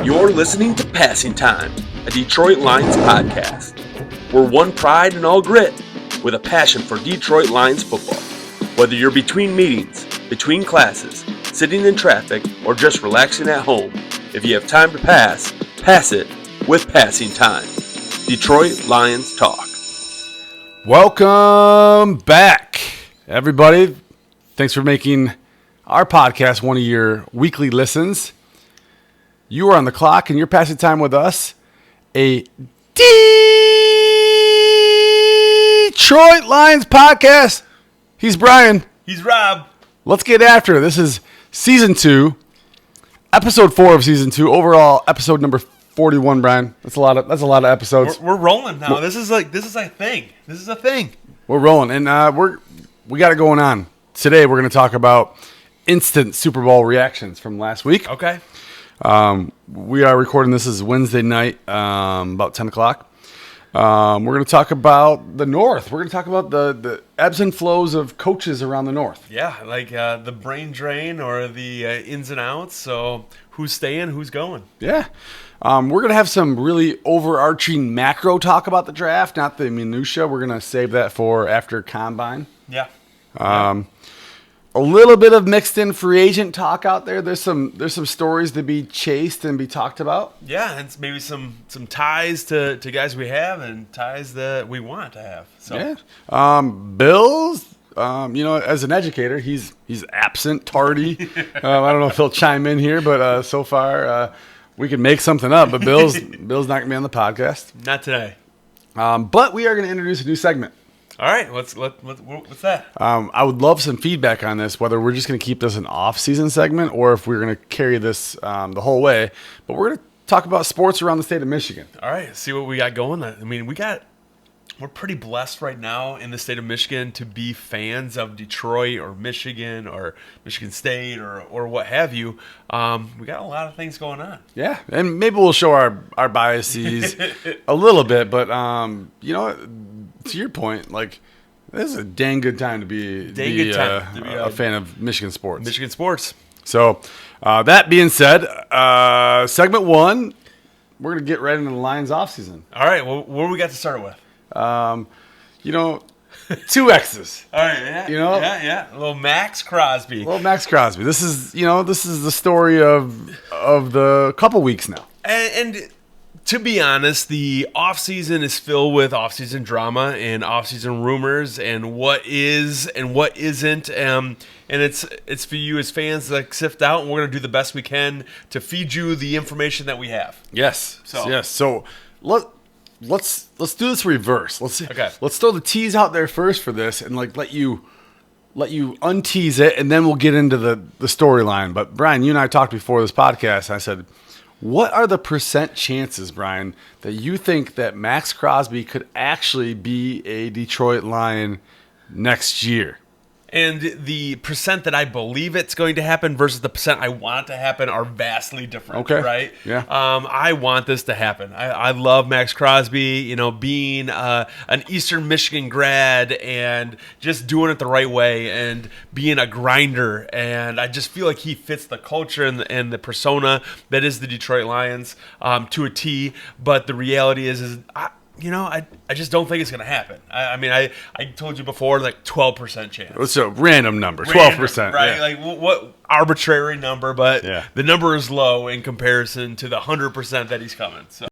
You're listening to Passing Time, a Detroit Lions podcast. We're one pride and all grit, with a passion for Detroit Lions football. Whether you're between meetings, between classes, sitting in traffic, or just relaxing at home, if you have time to pass, pass it with Passing Time. Detroit Lions Talk. Welcome back, everybody. Thanks for making our podcast one of your weekly listens. You are on the clock and you're passing time with us. A Detroit Lions podcast. He's Brian. He's Rob. Let's get after it. This is season 2, episode 4 of season 2. Overall, episode number 41. Brian, that's a lot of episodes. We're rolling now. This is a thing. This is a thing. We're rolling, and we got it going on. Today, we're going to talk about instant Super Bowl reactions from last week. Okay. We are recording this is Wednesday night, about 10 o'clock. We're going to talk about the North. We're going to talk about the ebbs and flows of coaches around the North. Yeah, like the brain drain or the ins and outs. So who's staying, who's going? Yeah. We're going to have some really overarching macro talk about the draft, not the minutia. We're going to save that for after Combine. Yeah. A little bit of mixed in free agent talk out there. There's some stories to be chased and be talked about. Yeah, and maybe some ties to guys we have and ties that we want to have. So. Yeah. Bills, as an educator, he's absent, tardy. I don't know if he'll chime in here, but so far we can make something up. But Bill's not going to be on the podcast. Not today. But we are going to introduce a new segment. All right, what's that? I would love some feedback on this, whether we're just going to keep this an off-season segment or if we're going to carry this the whole way. But we're going to talk about sports around the state of Michigan. All right, see what we got going. I mean, we're pretty blessed right now in the state of Michigan to be fans of Detroit or Michigan State or what have you. We got a lot of things going on. Yeah, and maybe we'll show our biases a little bit, but to your point, like, this is a dang good time to be a fan of Michigan sports. Michigan sports. So, that being said, segment 1, we're going to get right into the Lions offseason. All right, well, what do we got to start with? 2 X's. All right, yeah. A little Maxx Crosby. This is the story of the couple weeks now. And to be honest, the offseason is filled with offseason drama and offseason rumors and what is and what isn't. And it's for you as fans to sift out, and we're going to do the best we can to feed you the information that we have. Yes. So let's do this reverse. Let's throw the tease out there first for this, and let you untease it, and then we'll get into the storyline. But Brian, you and I talked before this podcast. And I said, what are the % chances, Brian, that you think that Maxx Crosby could actually be a Detroit Lion next year? And the % that I believe it's going to happen versus the % I want it to happen are vastly different. Okay. Right? Yeah. I want this to happen. I love Maxx Crosby, being an Eastern Michigan grad and just doing it the right way and being a grinder. And I just feel like he fits the culture and the persona that is the Detroit Lions to a T. But the reality is I just don't think it's going to happen. I told you before, 12% chance. It's a random number, 12%. Right? Yeah. What arbitrary number, but yeah. The number is low in comparison to the 100% that he's coming. So.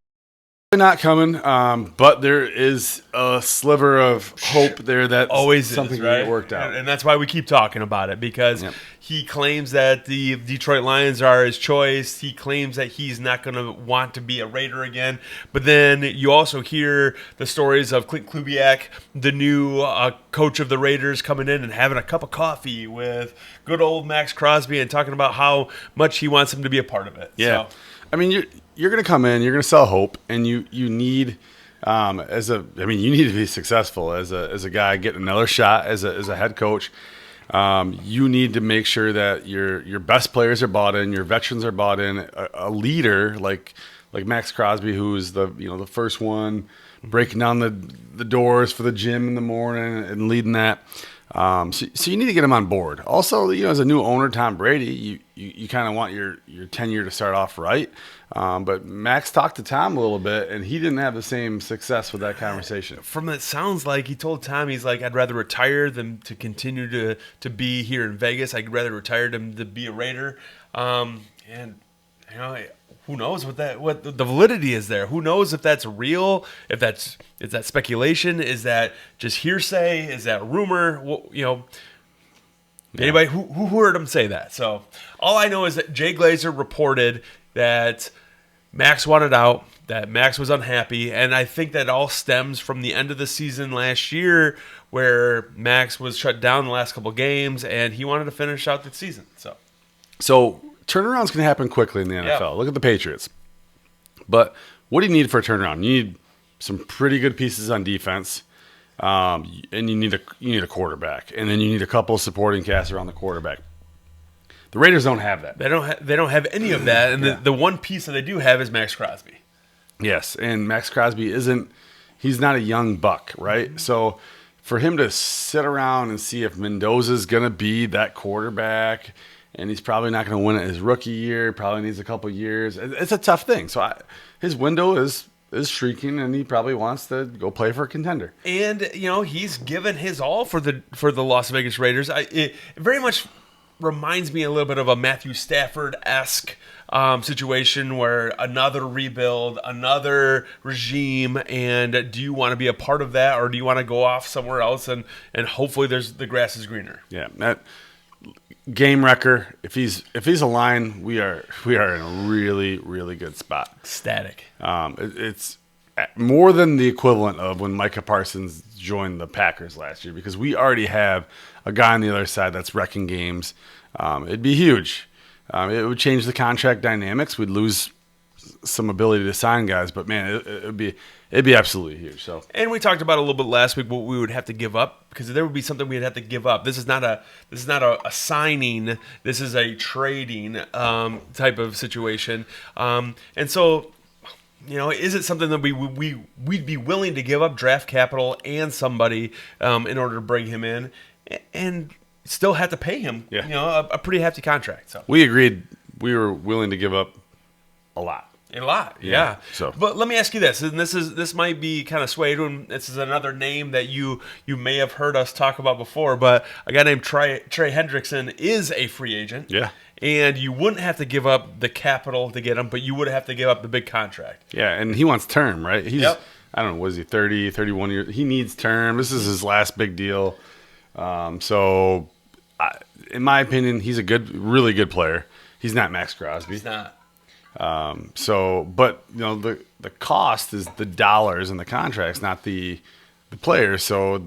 Not coming, but there is a sliver of hope there that always something is, right? can get worked out. And that's why we keep talking about it, because he claims that the Detroit Lions are his choice. He claims that he's not going to want to be a Raider again. But then you also hear the stories of Clint Kubiak, the new coach of the Raiders, coming in and having a cup of coffee with good old Maxx Crosby and talking about how much he wants him to be a part of it. Yeah. So. I mean, you're going to come in, you're going to sell hope, and you need you need to be successful as a guy getting another shot as a head coach. You need to make sure that your best players are bought in, your veterans are bought in, a leader like Maxx Crosby, who's the first one breaking down the doors for the gym in the morning and leading that. So you need to get him on board. Also, as a new owner, Tom Brady, you kind of want your tenure to start off right. But Max talked to Tom a little bit, and he didn't have the same success with that conversation. From it sounds like he told Tom, he's like, I'd rather retire than to continue to be here in Vegas. I'd rather retire than to be a Raider. And who knows what the validity is there? Who knows if that's real? Is that speculation? Is that just hearsay? Is that rumor? Anybody who heard him say that? So all I know is that Jay Glazer reported that Max wanted out, that Max was unhappy, and I think that all stems from the end of the season last year, where Max was shut down the last couple of games, and he wanted to finish out the season. So turnarounds can happen quickly in the NFL. Yeah. Look at the Patriots. But what do you need for a turnaround? You need some pretty good pieces on defense, and you need a quarterback, and then you need a couple of supporting casts around the quarterback. The Raiders don't have that. They don't have any of that, and the one piece that they do have is Maxx Crosby. Yes, and Maxx Crosby he's not a young buck, right? Mm-hmm. So for him to sit around and see if Mendoza's going to be that quarterback, and he's probably not going to win it his rookie year, probably needs a couple years. It's a tough thing. So his window is shrinking, and he probably wants to go play for a contender. And he's given his all for the Las Vegas Raiders. It very much reminds me a little bit of a Matthew Stafford-esque situation, where another rebuild, another regime, and do you want to be a part of that, or do you want to go off somewhere else and hopefully the grass is greener? Yeah, that game wrecker. If he's a line, we are in a really, really good spot. Static. It's more than the equivalent of when Micah Parsons joined the Packers last year, because we already have a guy on the other side that's wrecking games. It'd be huge. It would change the contract dynamics. We'd lose some ability to sign guys, but man, it'd be absolutely huge. So, and we talked about a little bit last week what we would have to give up, because there would be something we'd have to give up. This is not a signing. This is a trading type of situation. And so, is it something that we'd be willing to give up draft capital and somebody in order to bring him in and still have to pay him, a pretty hefty contract? So we agreed we were willing to give up a lot. A lot, yeah. So, but let me ask you this, and this might be kind of swayed. This is another name that you may have heard us talk about before, but a guy named Trey Hendrickson is a free agent. Yeah. And you wouldn't have to give up the capital to get him, but you would have to give up the big contract. Yeah, and he wants term, right? I don't know, was he 30, 31 years? He needs term. This is his last big deal. So, in my opinion, he's a really good player. He's not Maxx Crosby. He's not. But the cost is the dollars in the contracts, not the players. So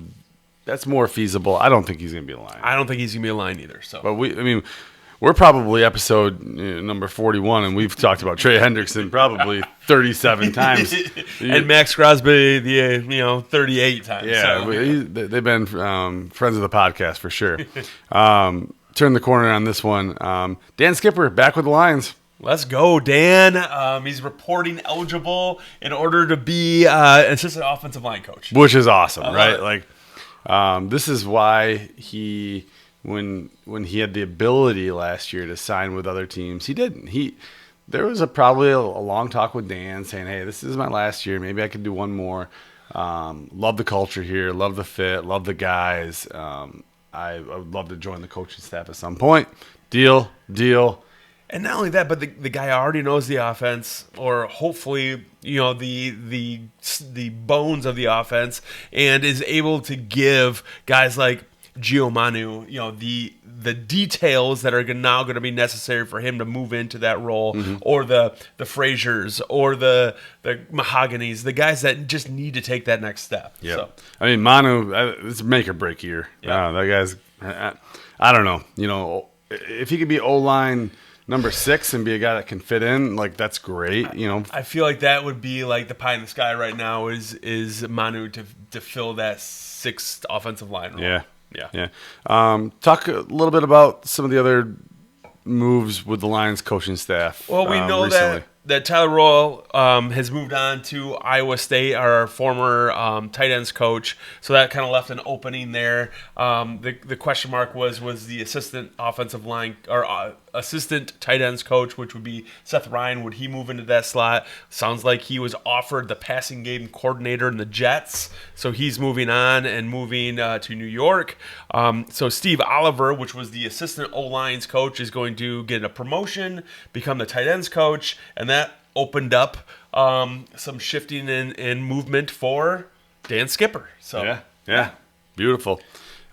that's more feasible. I don't think he's going to be a line. I don't think he's going to be a line either. So, but we're probably episode number 41, and we've talked about Trey Hendrickson probably 37 times, and Maxx Crosby 38 times. Yeah, so. They've been friends of the podcast for sure. Turn the corner on this one. Dan Skipper back with the Lions. Let's go, Dan. He's reporting eligible in order to be assistant offensive line coach, which is awesome, right? Like, this is why when he had the ability last year to sign with other teams, he didn't. There was probably a long talk with Dan saying, "Hey, this is my last year. Maybe I could do one more." Love the culture here. Love the fit. Love the guys. I would love to join the coaching staff at some point. Deal. And not only that, but the guy already knows the offense, or hopefully, the bones of the offense, and is able to give guys like Gio Manu, the details that are now going to be necessary for him to move into that role, or the Fraziers, or the Mahoganies, the guys that just need to take that next step. Yeah, so. I mean, Manu, it's a make or break year. Yeah. That guy's, I don't know. If he could be O-line number 6 and be a guy that can fit in, like, that's great. I feel like that would be like the pie in the sky right now is Manu to fill that 6th offensive line role. Yeah. Talk a little bit about some of the other moves with the Lions coaching staff. Well, we know recently. that Tyler Royal has moved on to Iowa State, our former tight ends coach. So that kind of left an opening there. The question mark was the assistant offensive line or assistant tight ends coach, which would be Seth Ryan. Would he move into that slot? Sounds like he was offered the passing game coordinator in the Jets. So he's moving on and moving to New York. So Steve Oliver, which was the assistant O-lines coach, is going to get a promotion, become the tight ends coach, and that opened up some shifting and movement for Dan Skipper. So yeah, beautiful.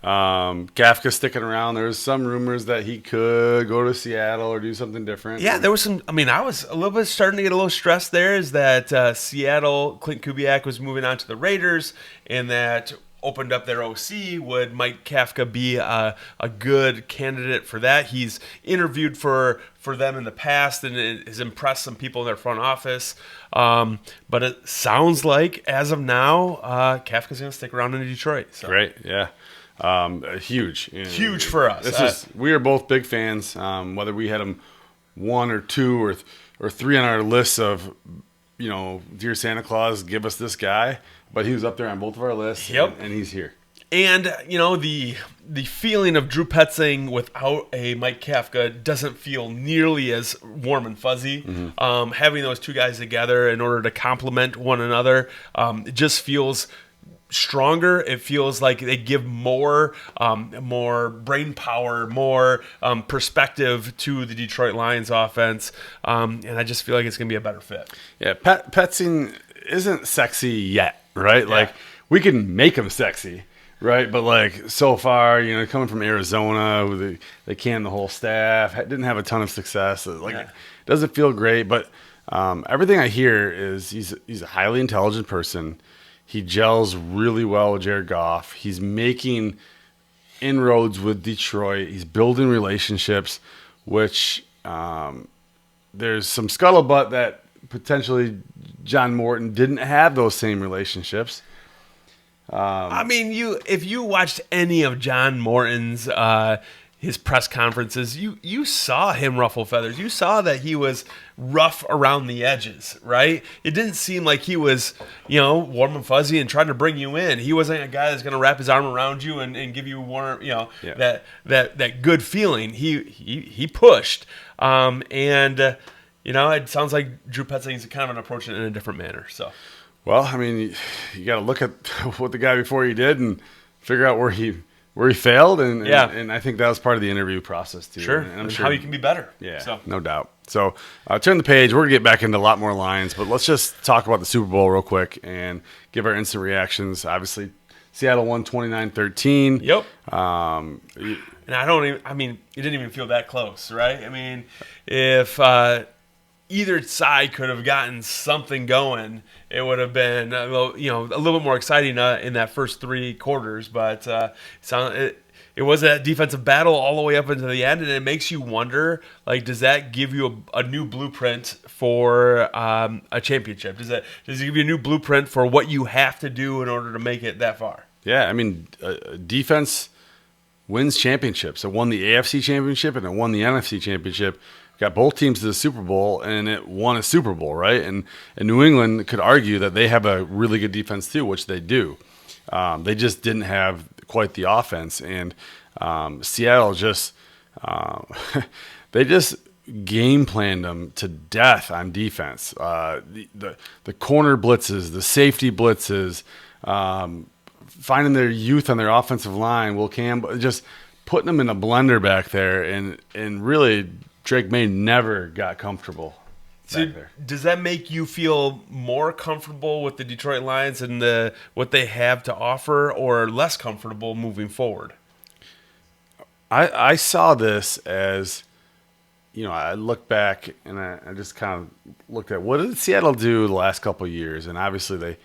Kafka sticking around. There was some rumors that he could go to Seattle or do something different. Yeah, there was some. I mean, I was a little bit starting to get a little stressed there. Is that Seattle, Clint Kubiak was moving on to the Raiders, and that opened up their OC. Would Mike Kafka be a good candidate for that? He's interviewed for them in the past and has impressed some people in their front office. But it sounds like, as of now, Kafka's going to stick around in Detroit. So. Great, yeah. Huge for us. We are both big fans. Whether we had him 1 or 2 or 3 on our list of, dear Santa Claus, give us this guy. But he was up there on both of our lists, and he's here. And, the feeling of Drew Petzing without a Mike Kafka doesn't feel nearly as warm and fuzzy. Mm-hmm. Having those two guys together in order to complement one another, it just feels stronger. It feels like they give more brain power, more perspective to the Detroit Lions offense, and I just feel like it's going to be a better fit. Yeah, Petzing isn't sexy yet, right? Yeah. Like, we can make him sexy, right? But, like, so far, coming from Arizona, they canned the whole staff, didn't have a ton of success. It doesn't feel great, but everything I hear is he's a highly intelligent person. He gels really well with Jared Goff. He's making inroads with Detroit. He's building relationships, which there's some scuttlebutt that potentially John Morton didn't have those same relationships. I mean, if you watched any of John Morton's his press conferences, you saw him ruffle feathers. You saw that he was rough around the edges, right? It didn't seem like he was, warm and fuzzy and trying to bring you in. He wasn't a guy that's going to wrap his arm around you and give you that good feeling. He pushed, it sounds like Drew Petzing's kind of an approach in a different manner. So, well, I mean, you got to look at what the guy before you did and figure out where he failed, and I think that was part of the interview process too. Sure, and I'm sure how you can be better. Yeah, so. No doubt. So turn the page. We're going to get back into a lot more Lions, but let's just talk about the Super Bowl real quick and give our instant reactions. Obviously, Seattle won 29-13. Yep. And it didn't even feel that close, right? I mean, if either side could have gotten something going, it would have been a little bit more exciting in that first 3 quarters. But it was a defensive battle all the way up into the end, and it makes you wonder, like, does that give you a new blueprint for a championship? Does it give you a new blueprint for what you have to do in order to make it that far? Yeah, I mean, defense wins championships. It won the AFC championship and it won the NFC championship. Got both teams to the Super Bowl, and it won a Super Bowl, right? And New England could argue that they have a really good defense too, which they do. They just didn't have quite the offense, and Seattle just they just game planned them to death on defense. The corner blitzes, the safety blitzes, finding their youth on their offensive line. Will Campbell just putting them in a blender back there, and really. Drake May never got comfortable back there. Does that make you feel more comfortable with the Detroit Lions and what they have to offer, or less comfortable moving forward? I saw this as, I look back and I just kind of looked at what did Seattle do the last couple of years, and obviously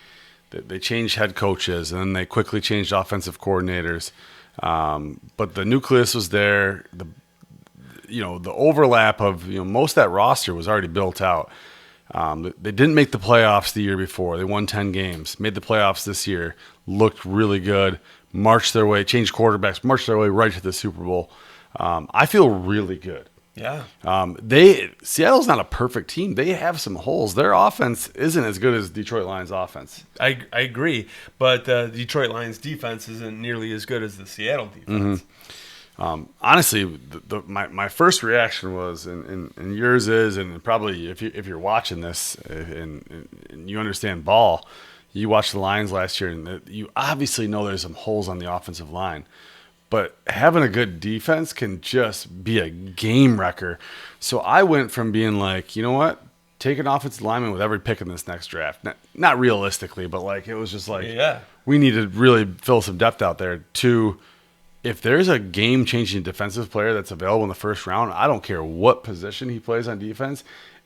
they changed head coaches and then they quickly changed offensive coordinators, but the nucleus was there. The overlap of most of that roster was already built out. They didn't make the playoffs the year before. They won 10 games. Made the playoffs this year. Looked really good. Marched their way. Changed quarterbacks. Marched their way right to the Super Bowl. I feel really good Yeah. Seattle's not a perfect team. They have some holes. Their offense isn't as good as Detroit Lions offense. I agree, but the Detroit Lions defense isn't nearly as good as the Seattle defense. Honestly, my first reaction was, and yours is, and probably if you're watching this and you understand ball, you watched the Lions last year, and you obviously know there's some holes on the offensive line. But having a good defense can just be a game wrecker. So I went from being like, you know what, take an offensive lineman with every pick in this next draft. Not realistically, but like it was just like, we need to really fill some depth out there. To if there's a game-changing defensive player that's available in the first round, I don't care what position he plays on defense.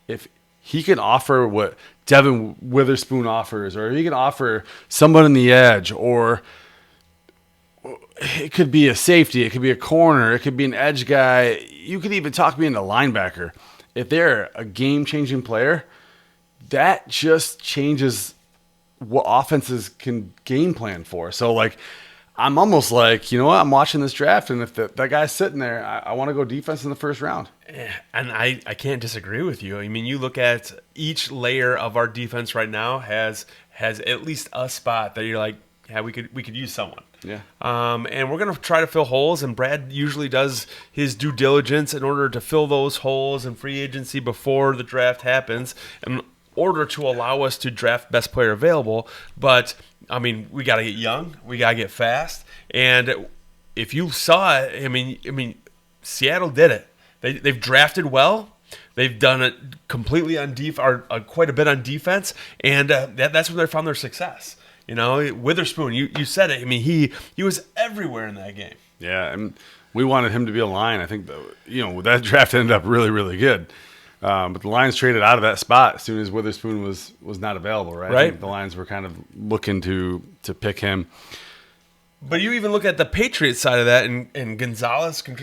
If he can offer what Devin Witherspoon offers, or he can offer someone in the edge, or it could be a safety, it could be a corner, it could be an edge guy. You could even talk me into linebacker. If they're a game-changing player, that just changes what offenses can game plan for. So, like, I'm almost like, you know what? I'm watching this draft, and if that guy's sitting there, I want to go defense in the first round. And I can't disagree with you. I mean, you look at each layer of our defense right now has at least a spot that you're like, yeah, we could use someone. Yeah. And we're going to try to fill holes, and Brad usually does his due diligence in order to fill those holes in free agency before the draft happens in order to allow us to draft best player available. But, I mean, we got to get young. We got to get fast. And if you saw it, I mean, Seattle did it. They've drafted well. They've done it completely on quite a bit on defense, and that's where they found their success. You know, Witherspoon, you said it. I mean, he was everywhere in that game. Yeah, and we wanted him to be a Lion. I think, that draft ended up really, really good. But the Lions traded out of that spot as soon as Witherspoon was not available, right? I think the Lions were kind of looking to pick him. But you even look at the Patriots side of that, and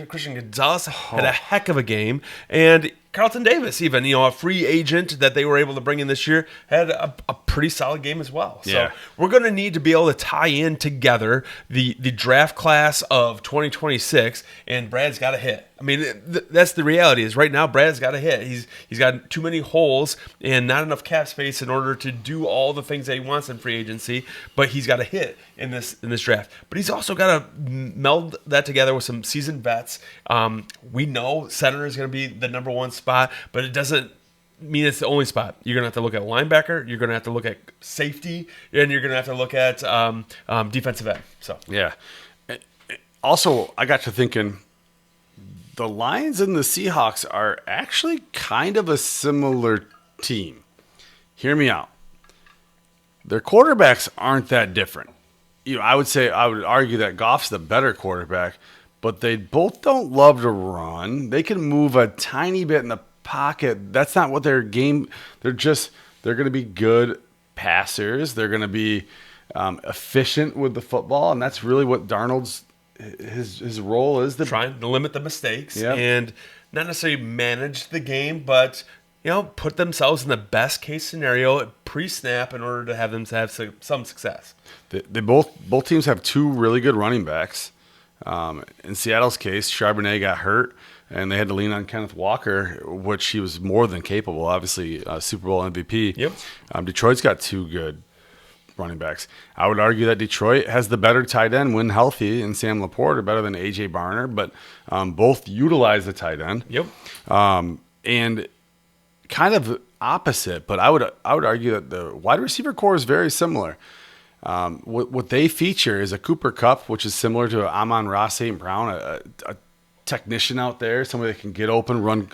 Christian Gonzalez had a heck of a game. And Carlton Davis, even, a free agent that they were able to bring in this year, had a pretty solid game as well. Yeah. So we're going to need to be able to tie in together the draft class of 2026, and Brad's got to hit. I mean, that's the reality. Is right now Brad's got to hit. He's got too many holes and not enough cap space in order to do all the things that he wants in free agency. But he's got to hit in this draft. But he's also got to meld that together with some seasoned vets. We know center is going to be the number one spot, but it doesn't mean it's the only spot. You're going to have to look at linebacker. You're going to have to look at safety, and you're going to have to look at defensive end. So yeah. Also, I got to thinking, the Lions and the Seahawks are actually kind of a similar team. Hear me out. Their quarterbacks aren't that different. I would argue that Goff's the better quarterback, but they both don't love to run. They can move a tiny bit in the pocket. That's not what their game. They're going to be good passers. They're going to be efficient with the football, and that's really what Darnold's his role is. Trying to limit the mistakes and not necessarily manage the game, but put themselves in the best case scenario pre-snap in order to have them have some success. They both teams have two really good running backs. In Seattle's case, Charbonnet got hurt, and they had to lean on Kenneth Walker, which he was more than capable. Obviously, Super Bowl MVP. Yep. Detroit's got two good running backs. I would argue that Detroit has the better tight end when healthy, and Sam Laporte are better than A.J. Barner, but both utilize the tight end. Yep. And kind of opposite, but I would argue that the wide receiver core is very similar. What they feature is a Cooper Kupp, which is similar to Amon-Ra St. Brown, a technician out there, somebody that can get open, run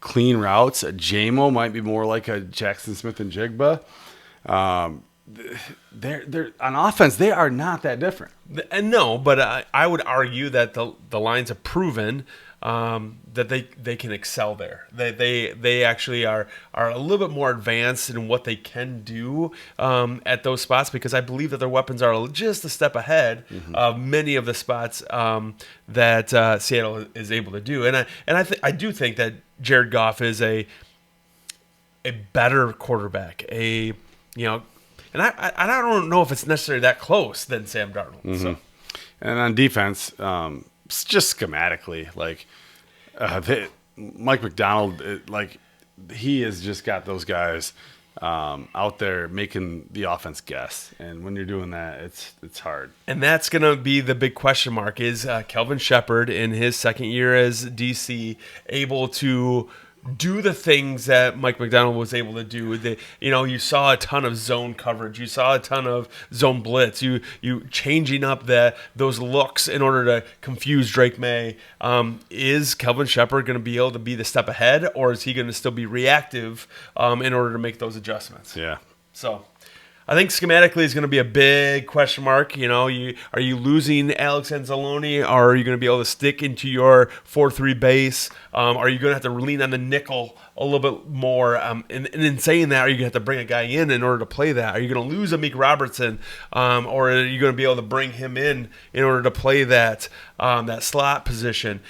clean routes. A JMO might be more like a Jackson Smith and Jigba. They're on offense, they are not that different. And no, but I would argue that the Lions have proven that they can excel there. They actually are a little bit more advanced in what they can do at those spots, because I believe that their weapons are just a step ahead of many of the spots that Seattle is able to do. And I do think that Jared Goff is a better quarterback. And I don't know if it's necessarily that close than Sam Darnold. So. And on defense, just schematically, like Mike McDonald, he has just got those guys out there making the offense guess. And when you're doing that, it's hard. And that's going to be the big question mark. Is Kelvin Shepherd in his second year as DC able to do the things that Mike McDonald was able to do? You saw a ton of zone coverage. You saw a ton of zone blitz. You changing up those looks in order to confuse Drake May. Is Kelvin Shepherd going to be able to be the step ahead, or is he going to still be reactive in order to make those adjustments? Yeah. So I think schematically is going to be a big question mark. Are you losing Alex Anzalone, or are you going to be able to stick into your 4-3 base? Are you going to have to lean on the nickel a little bit more? And in saying that, are you going to have to bring a guy in order to play that? Are you going to lose Amik Robertson, or are you going to be able to bring him in order to play that slot position?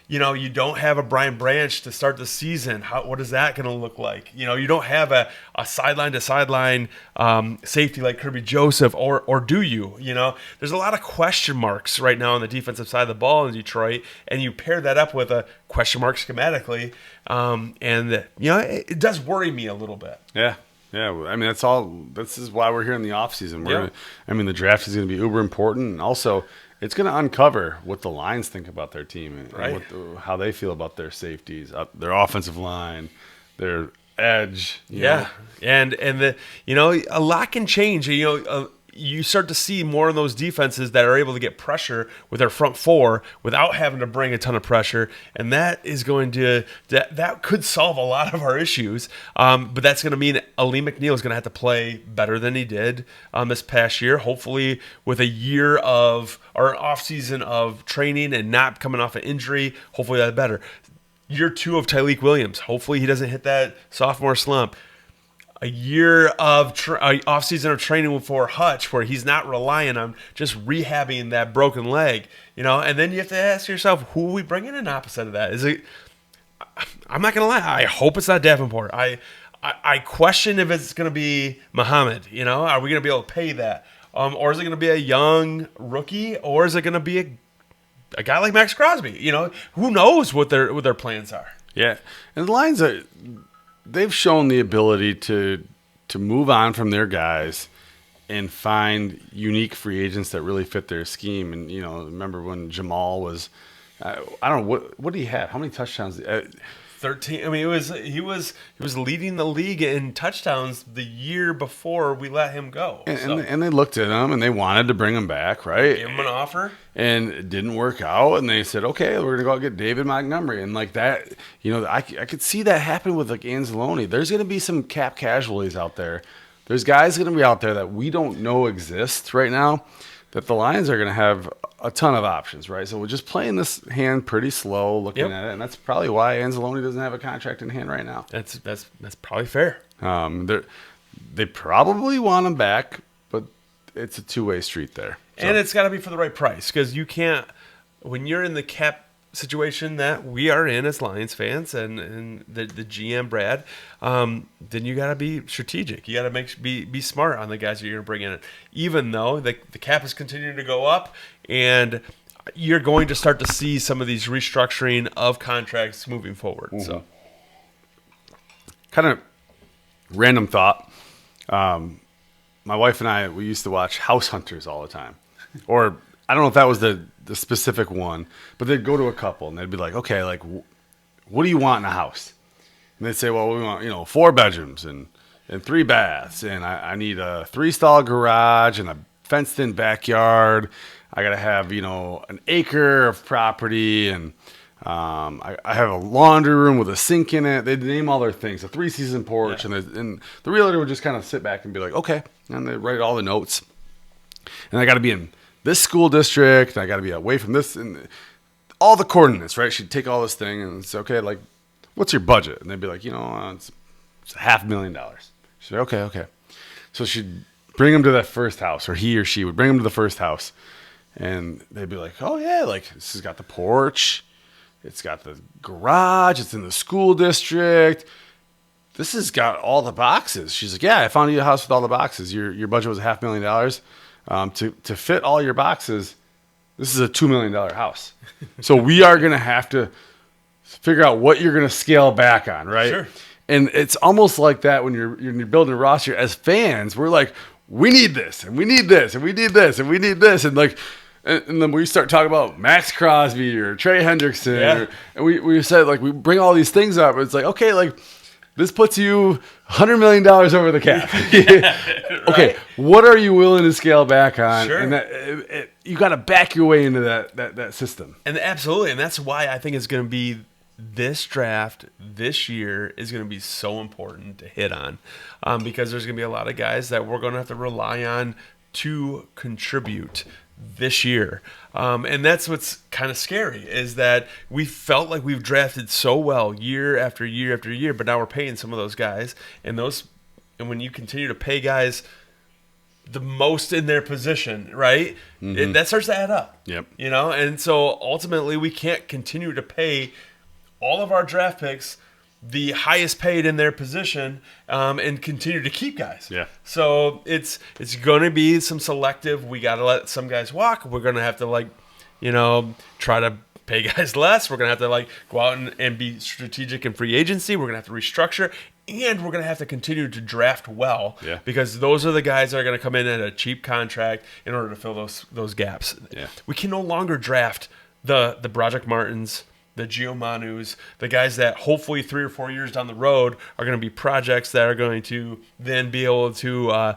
You don't have a Brian Branch to start the season. What is that going to look like? You don't have a sideline to sideline safety like Kirby Joseph, or do you? There's a lot of question marks right now on the defensive side of the ball in Detroit, and you pair that up with a question mark schematically, it does worry me a little bit. Yeah. Yeah, I mean, this is why we're here in the offseason. The draft is going to be uber important, and also it's going to uncover what the Lions think about their team and how they feel about their safeties, their offensive line, their edge. And a lot can change. You start to see more of those defenses that are able to get pressure with their front four without having to bring a ton of pressure, and that is going to that could solve a lot of our issues. But that's going to mean Ali McNeil is going to have to play better than he did this past year. Hopefully, with a year of or an off season of training and not coming off an injury, hopefully that's better. Year 2 of Tyleik Williams. Hopefully, he doesn't hit that sophomore slump. A year of offseason of training for Hutch, where he's not relying on just rehabbing that broken leg, and then you have to ask yourself, who are we bringing in opposite of that? Is it? I'm not gonna lie. I hope it's not Davenport. I question if it's gonna be Muhammad. Are we gonna be able to pay that, or is it gonna be a young rookie, or is it gonna be a guy like Maxx Crosby? Who knows what their plans are? Yeah, and the Lions they've shown the ability to move on from their guys and find unique free agents that really fit their scheme. And remember when Jamal was, I don't know what did he have? How many touchdowns? 13. I mean, he was leading the league in touchdowns the year before we let him go. And they looked at him and they wanted to bring him back, right? Give him an offer. And it didn't work out, and they said, okay, we're gonna go out and get David Montgomery, and like that, I could see that happen with like Anzalone. There's gonna be some cap casualties out there. There's guys gonna be out there that we don't know exist right now, that the Lions are gonna have a ton of options, right? So we're just playing this hand pretty slow, looking at it, and that's probably why Anzalone doesn't have a contract in hand right now. That's probably fair. They probably want him back, but it's a two-way street there. So. And it's got to be for the right price, because you can't, when you're in the cap situation that we are in as Lions fans and the GM Brad, then you got to be strategic. You got to be smart on the guys that you're going to bring in. Even though the cap is continuing to go up, and you're going to start to see some of these restructuring of contracts moving forward. Mm-hmm. So, kind of random thought. My wife and I, we used to watch House Hunters all the time. Or I don't know if that was the specific one, but they'd go to a couple and they'd be like, okay, like, what do you want in a house? And they'd say, well, we want, 4 bedrooms and 3 baths, and I need a 3-stall garage and a fenced-in backyard. I got to have, an acre of property, and I have a laundry room with a sink in it. They'd name all their things, a 3-season porch, and the realtor would just kind of sit back and be like, okay, and they write all the notes. And I got to be in this school district, and I got to be away from this, and all the coordinates, right? She'd take all this thing and say, okay, like, what's your budget? And they'd be like, it's $500,000. She'd say, okay. So she'd bring him to that first house, or he or she would bring him to the first house, and they'd be like, oh yeah, like, this has got the porch, it's got the garage, it's in the school district, this has got all the boxes. She's like, yeah, I found you a house with all the boxes. Your budget was $500,000. To fit all your boxes, this is a $2 million house. So we are going to have to figure out what you're going to scale back on, right? Sure. And it's almost like that when you're building a roster. As fans, we're like, we need this, and we need this, and we need this, and we need this, and like, and then we start talking about Maxx Crosby or Trey Hendrickson, and we said, like, we bring all these things up. It's like, okay, like, this puts you $100 million over the cap. Right? Okay, what are you willing to scale back on? Sure. And you got to back your way into that system. And absolutely, and that's why I think it's going to be this draft this year is going to be so important to hit on, because there's going to be a lot of guys that we're going to have to rely on to contribute this year. And that's what's kind of scary, is that we felt like we've drafted so well year after year after year, but now we're paying some of those guys, and when you continue to pay guys the most in their position, right? That starts to add up. Yep. You know, and so ultimately we can't continue to pay all of our draft picks the highest paid in their position, and continue to keep guys. Yeah. So it's going to be some selective. We got to let some guys walk. We're going to have to try to pay guys less. We're going to have to go out and be strategic in free agency. We're going to have to restructure, and we're going to have to continue to draft well. Yeah. Because those are the guys that are going to come in at a cheap contract in order to fill those gaps. Yeah. We can no longer draft the Broderick Martins, the Gio Manus, the guys that hopefully 3 or 4 years down the road are going to be projects that are going to then be able to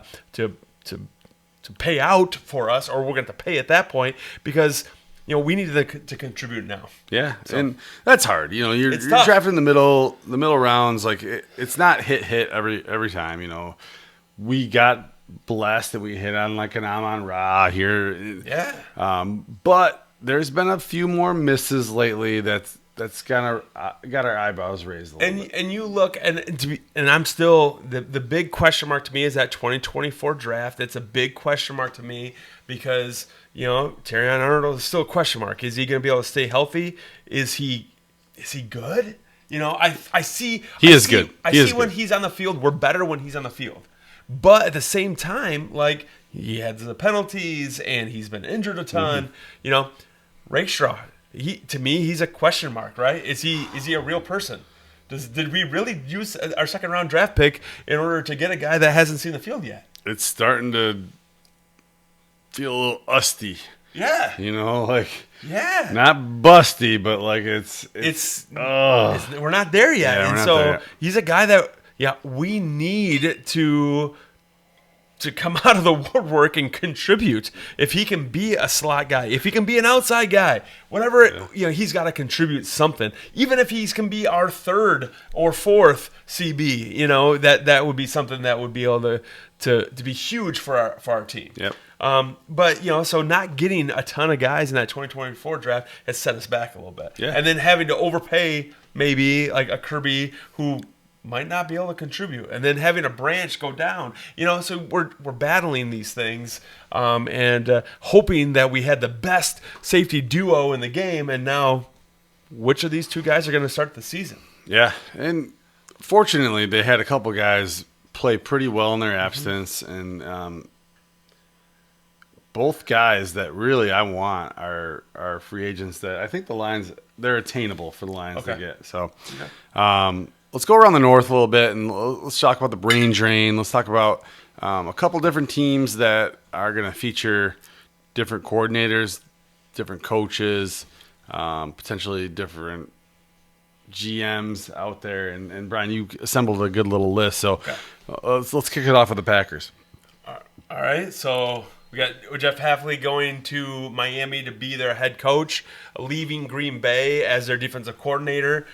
pay out for us, or we're going to pay at that point, because we need to contribute now. Yeah, so, and that's hard. You're drafting the middle rounds. Like it's not hit every time. We got blessed that we hit on like an Amon-Ra here. Yeah. But there's been a few more misses lately that's kind of got our eyebrows raised a little bit. And you look, and I'm still, the big question mark to me is that 2024 draft. It's a big question mark to me because, Terrion Arnold is still a question mark. Is he going to be able to stay healthy? Is he good? I see. He is good. I see when he's on the field, we're better when he's on the field. But at the same time, he had the penalties and he's been injured a ton. Rakestraw, to me, he's a question mark, right? Is he a real person? Did we really use our second round draft pick in order to get a guy that hasn't seen the field yet? It's starting to feel a little usty. Yeah. Yeah. Not busty, but we're not there yet. Yeah, and so he's a guy that we need to come out of the woodwork and contribute. If he can be a slot guy, if he can be an outside guy, whatever, he's got to contribute something. Even if he can be our third or fourth CB, that would be something that would be able to be huge for our team. Yep. But so not getting a ton of guys in that 2024 draft has set us back a little bit. Yeah. And then having to overpay maybe like a Kirby who might not be able to contribute, and then having a branch go down, so we're battling these things, and hoping that we had the best safety duo in the game, and now which of these two guys are going to start the season? Yeah, and fortunately they had a couple guys play pretty well in their absence, and both guys that really I want are free agents that I think the Lions, they're attainable for the Lions to get. So let's go around the North a little bit, and let's talk about the brain drain. Let's talk about a couple different teams that are going to feature different coordinators, different coaches, potentially different GMs out there. And Brian, you assembled a good little list. So let's kick it off with the Packers. All right, so we got Jeff Hafley going to Miami to be their head coach, leaving Green Bay as their defensive coordinator.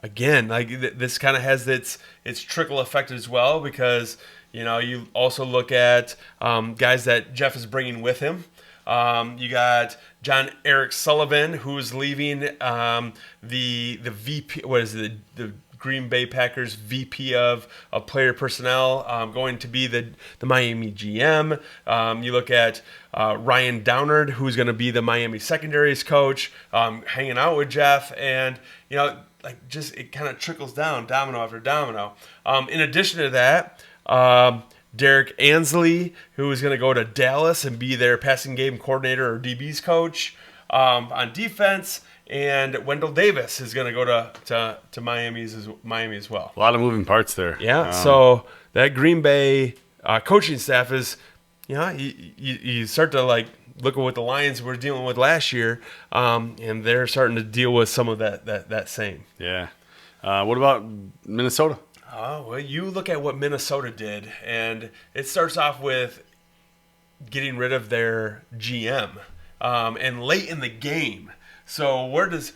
Again, this kind of has its trickle effect as well, because you also look at guys that Jeff is bringing with him. You got John Eric Sullivan, who's leaving the VP. What is it? The Green Bay Packers VP of player personnel, going to be the Miami GM. You look at Ryan Downard, who's going to be the Miami secondaries coach, hanging out with Jeff, and it kind of trickles down, domino after domino. In addition to that, Derek Ansley, who is going to go to Dallas and be their passing game coordinator or DB's coach on defense. and Wendell Davis is going to go to Miami as well. A lot of moving parts there. Yeah, so that Green Bay coaching staff is, you start to look at what the Lions were dealing with last year, and they're starting to deal with some of that same. Yeah. What about Minnesota? Well, you look at what Minnesota did, and it starts off with getting rid of their GM, and late in the game. So where does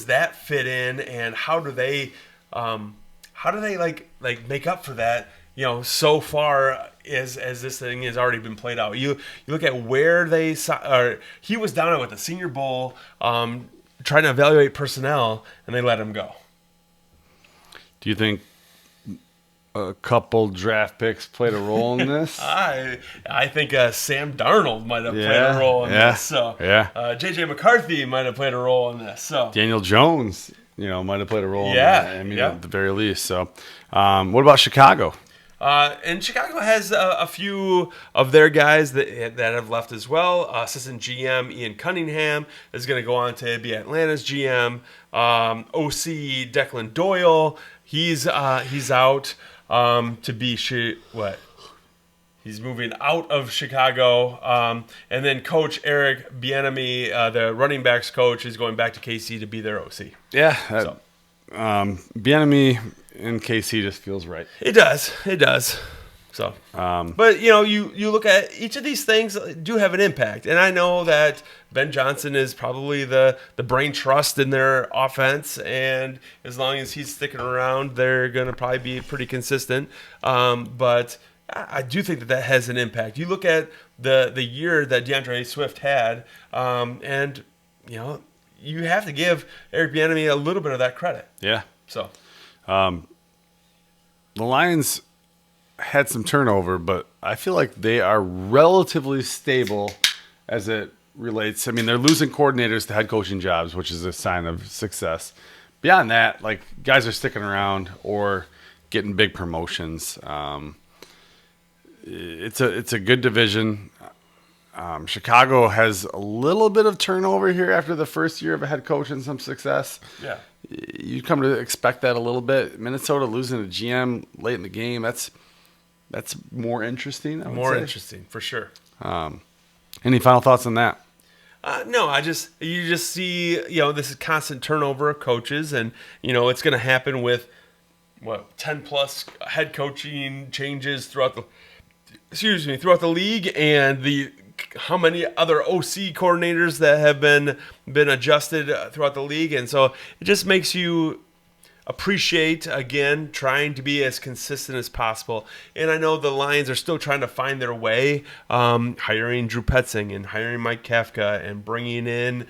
that fit in, and how do they make up for that? So far as this thing has already been played out. You look at where he was down at the Senior Bowl, trying to evaluate personnel, and they let him go. Do you think a couple draft picks played a role in this? I think Sam Darnold might have played a role in this. So J.J. McCarthy might have played a role in this. So Daniel Jones, might have played a role in that. At the very least. So what about Chicago? And Chicago has a few of their guys that have left as well. Assistant GM Ian Cunningham is going to go on to be Atlanta's GM. OC Declan Doyle, he's out to be he's moving out of Chicago. And then Coach Eric Bieniemy, the running backs coach, is going back to KC to be their OC. Yeah, Bieniemy in KC just feels right. It does. So, but you look at each of these things do have an impact, and I know that Ben Johnson is probably the brain trust in their offense, and as long as he's sticking around, they're going to probably be pretty consistent. But I do think that has an impact. You look at the year that DeAndre Swift had, and you have to give Eric Bieniemy a little bit of that credit. Yeah. So, the Lions had some turnover, but I feel like they are relatively stable as it relates. I mean, they're losing coordinators to head coaching jobs, which is a sign of success. Beyond that, guys are sticking around or getting big promotions. It's a good division. Chicago has a little bit of turnover here after the first year of a head coach and some success. Yeah. You come to expect that a little bit. Minnesota losing a GM late in the game, that's more interesting. More interesting, for sure. Any final thoughts on that? No, you just see, this is constant turnover of coaches, and it's going to happen with 10 plus head coaching changes throughout the league, and how many other OC coordinators that have been adjusted throughout the league, and so it just makes you appreciate, again, trying to be as consistent as possible. And I know the Lions are still trying to find their way, hiring Drew Petzing and hiring Mike Kafka and bringing in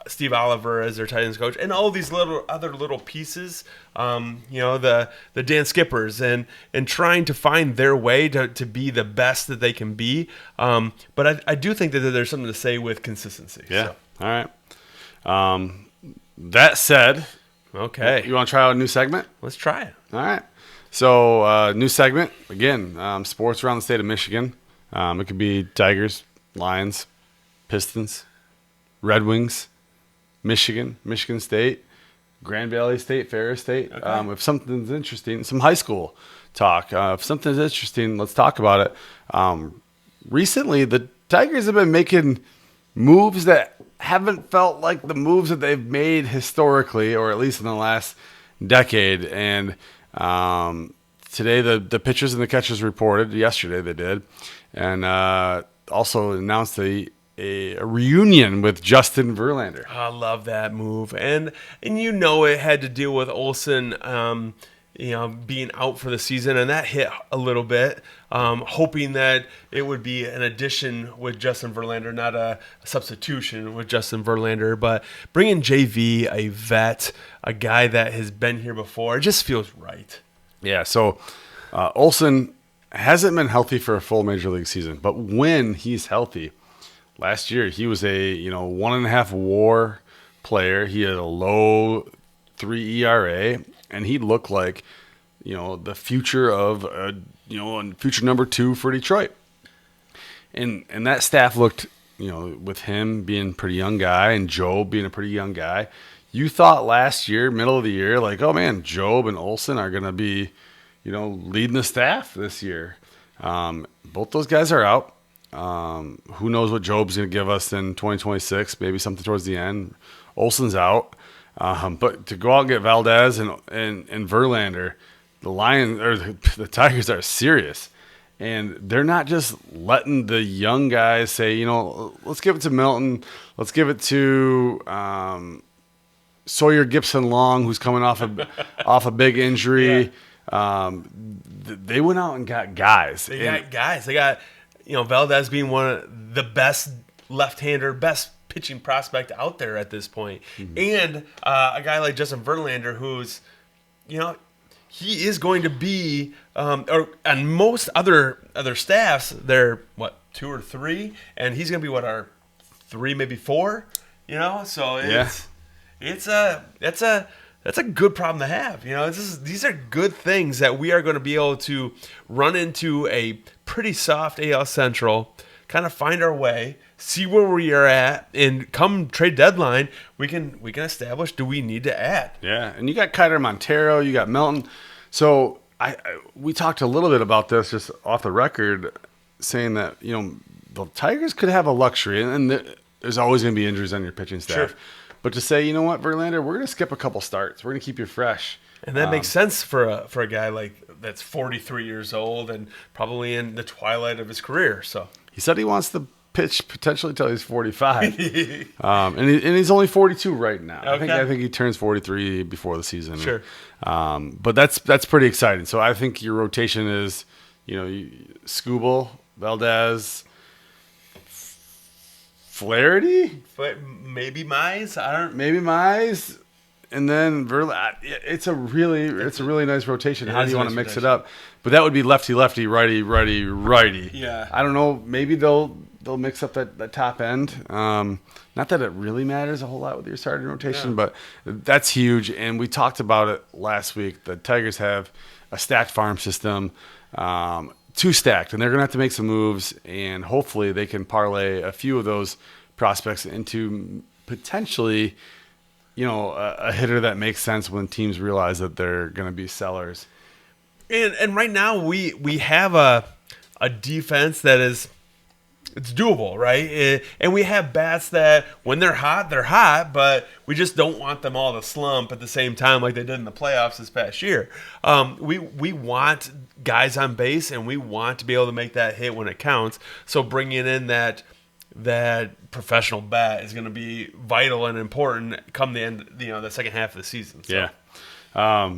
Steve Oliver as their tight ends coach, and all these other little pieces, the Dan Skippers, and trying to find their way to be the best that they can be. But I do think that there's something to say with consistency. Yeah. So. All right. That said, okay. You want to try out a new segment? Let's try it. All right. So, new segment. Again, sports around the state of Michigan. It could be Tigers, Lions, Pistons, Red Wings, Michigan State, Grand Valley State, Ferris State. Okay. If something's interesting, some high school talk. If something's interesting, let's talk about it. Recently, the Tigers have been making moves that haven't felt like the moves that they've made historically, or at least in the last decade. And today, the pitchers and the catchers reported. Yesterday, they did, and also announced a reunion with Justin Verlander. I love that move, and it had to deal with Olsen, being out for the season, and that hit a little bit. Hoping that it would be an addition with Justin Verlander, not a substitution with Justin Verlander, but bringing JV, a vet, a guy that has been here before, it just feels right. Yeah. So Olsen hasn't been healthy for a full major league season, but when he's healthy. Last year, he was a 1.5 WAR player. He had a low 3 ERA, and he looked like the future of future number 2 for Detroit. And that staff looked with him being a pretty young guy and Job being a pretty young guy, you thought last year, middle of the year, like, oh man, Job and Olsen are going to be, leading the staff this year. Both those guys are out. Who knows what Job's going to give us in 2026? Maybe something towards the end. Olsen's out. But to go out and get Valdez and Verlander, the Tigers are serious. And they're not just letting the young guys say, let's give it to Milton. Let's give it to Sawyer Gibson-Long, who's coming off a big injury. Yeah. They went out and got guys. They got Valdez being one of the best left-hander, best pitching prospect out there at this point. Mm-hmm. And a guy like Justin Verlander, who's, he is going to be, on most other staffs, they're, 2 or 3? And he's going to be, our 3, maybe 4? So it's that's a good problem to have. These are good things that we are going to be able to run into a pretty soft AL Central, kind of find our way, see where we are at, and come trade deadline, we can establish, do we need to add? Yeah, and you got Kiter Montero, you got Melton. So we talked a little bit about this just off the record, saying that the Tigers could have a luxury, and there's always going to be injuries on your pitching staff. Sure. But to say, you know what, Verlander, we're going to skip a couple starts. We're going to keep you fresh. And that makes sense for a guy that's 43 years old and probably in the twilight of his career. So he said he wants to pitch potentially until he's 45, and he's only 42 right now. Okay. I think he turns 43 before the season. Sure. But that's pretty exciting. So I think your rotation is, Skubal, Valdez, Flaherty, maybe Mize. Maybe Mize, and then Verlander. It's a really nice rotation. How do you want to mix it up? But that would be lefty, righty. Yeah. I don't know. Maybe they'll mix up that top end. Not that it really matters a whole lot with your starting rotation, but that's huge. And we talked about it last week. The Tigers have a stacked farm system. 2 stacked, and they're going to have to make some moves, and hopefully they can parlay a few of those prospects into potentially, a hitter that makes sense when teams realize that they're going to be sellers. And right now we have a defense that is, it's doable, right? And we have bats that when they're hot, but we just don't want them all to slump at the same time like they did in the playoffs this past year. We want guys on base, and we want to be able to make that hit when it counts. So bringing in that professional bat is going to be vital and important come the end, the second half of the season. So. Yeah.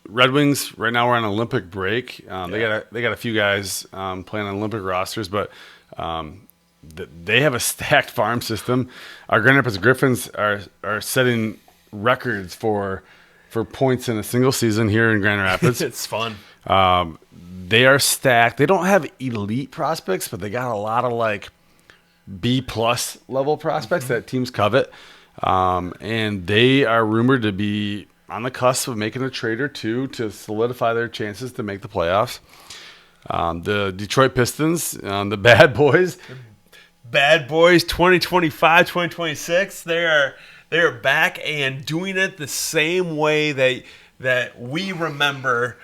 Red Wings right now we're on Olympic break. They got a few guys playing on Olympic rosters, but they have a stacked farm system. Our Grand Rapids Griffins are setting records for points in a single season here in Grand Rapids. It's fun. They are stacked. They don't have elite prospects, but they got a lot of B+ level prospects that teams covet. And they are rumored to be on the cusp of making a trade or two to solidify their chances to make the playoffs. The Detroit Pistons, the bad boys. Bad boys 2025, 2026. They are back and doing it the same way that we remember.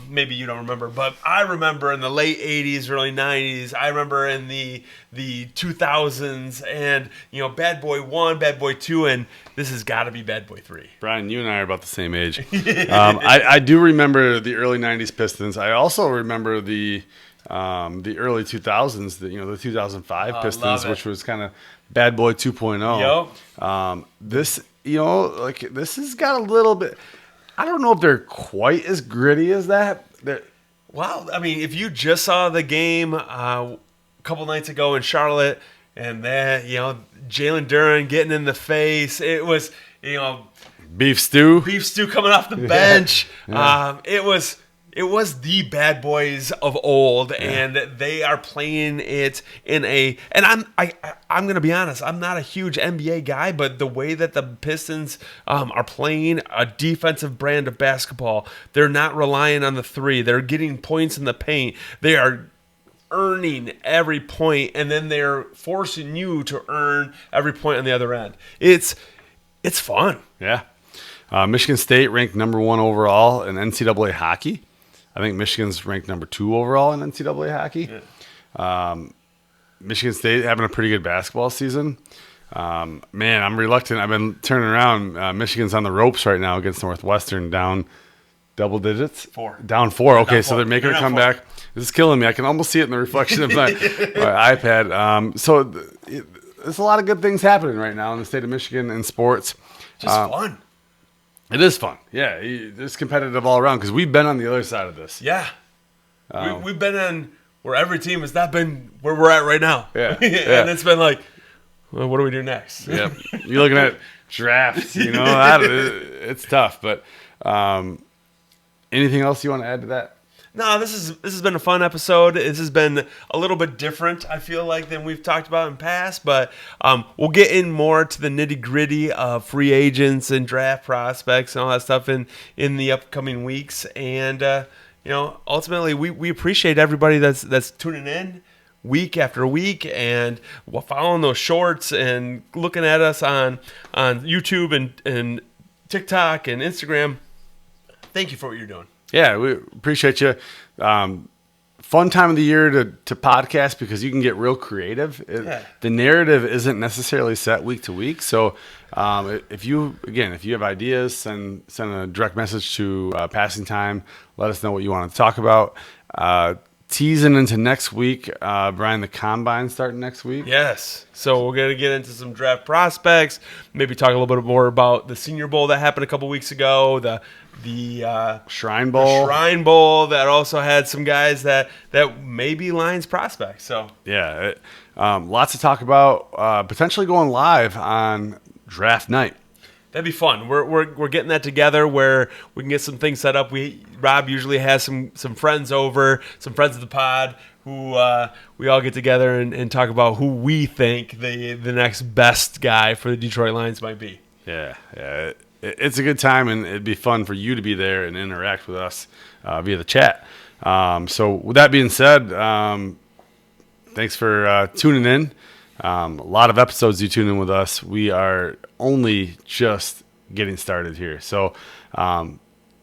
Maybe you don't remember, but I remember in the late 80s, early 90s. I remember in the 2000s, and Bad Boy 1, Bad Boy 2, and this has got to be Bad Boy 3. Brian, you and I are about the same age. I do remember the early 90s Pistons. I also remember the early 2000s, the 2005 Pistons, which was kind of Bad Boy 2.0. Yep. This this has got a little bit. I don't know if they're quite as gritty as that. Well, I mean, if you just saw the game a couple nights ago in Charlotte, and that Jalen Duren getting in the face, it was beef stew coming off the bench. Yeah. It was the bad boys of old, and they are playing it in a. And I'm going to be honest. I'm not a huge NBA guy, but the way that the Pistons are playing a defensive brand of basketball, they're not relying on the three. They're getting points in the paint. They are earning every point, and then they're forcing you to earn every point on the other end. It's fun. Yeah. Michigan State ranked number 1 overall in NCAA hockey. I think Michigan's ranked number 2 overall in NCAA hockey. Yeah. Michigan State having a pretty good basketball season. Man, I'm reluctant. I've been turning around. Michigan's on the ropes right now against Northwestern, down double digits. 4. Down 4. Okay, down 4. So they're making a comeback. This is killing me. I can almost see it in the reflection of my iPad. So there's a lot of good things happening right now in the state of Michigan in sports. Just fun. It is fun. Yeah, it's competitive all around because we've been on the other side of this. Yeah. We've been on where every team has not been where we're at right now. Yeah. And it's been like, well, what do we do next? Yeah. You're looking at drafts, it's tough. But anything else you want to add to that? No, this has been a fun episode. This has been a little bit different, I feel like, than we've talked about in past. But we'll get in more to the nitty-gritty of free agents and draft prospects and all that stuff in the upcoming weeks. And, ultimately, we appreciate everybody that's tuning in week after week and following those shorts and looking at us on YouTube and TikTok and Instagram. Thank you for what you're doing. Yeah, we appreciate you. Fun time of the year to podcast because you can get real creative. The narrative isn't necessarily set week to week. So if you have ideas, send a direct message to Passing Time. Let us know what you want to talk about. Teasing into next week, Brian, the Combine starting next week. Yes. So we're going to get into some draft prospects, maybe talk a little bit more about the Senior Bowl that happened a couple weeks ago, the Shrine Bowl. The Shrine Bowl that also had some guys that may be Lions prospects. So yeah, lots to talk about. Potentially going live on draft night. That'd be fun. We're getting that together where we can get some things set up. Rob usually has some friends over, some friends of the pod who we all get together and talk about who we think the next best guy for the Detroit Lions might be. Yeah. It's a good time, and it'd be fun for you to be there and interact with us via the chat. So with that being said, thanks for tuning in. A lot of episodes you tune in with us. We are only just getting started here. So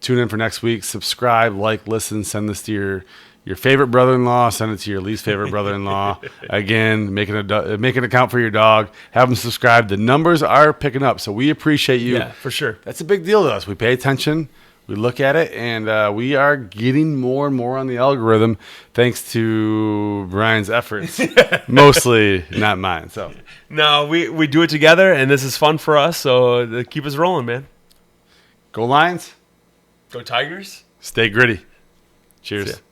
tune in for next week. Subscribe, listen, send this to your favorite brother-in-law, send it to your least favorite brother-in-law. Again, make an account for your dog. Have them subscribe. The numbers are picking up, so we appreciate you. Yeah, for sure. That's a big deal to us. We pay attention. We look at it, and we are getting more and more on the algorithm thanks to Brian's efforts. Mostly not mine. So no, we do it together, and this is fun for us, so keep us rolling, man. Go Lions. Go Tigers. Stay gritty. Cheers.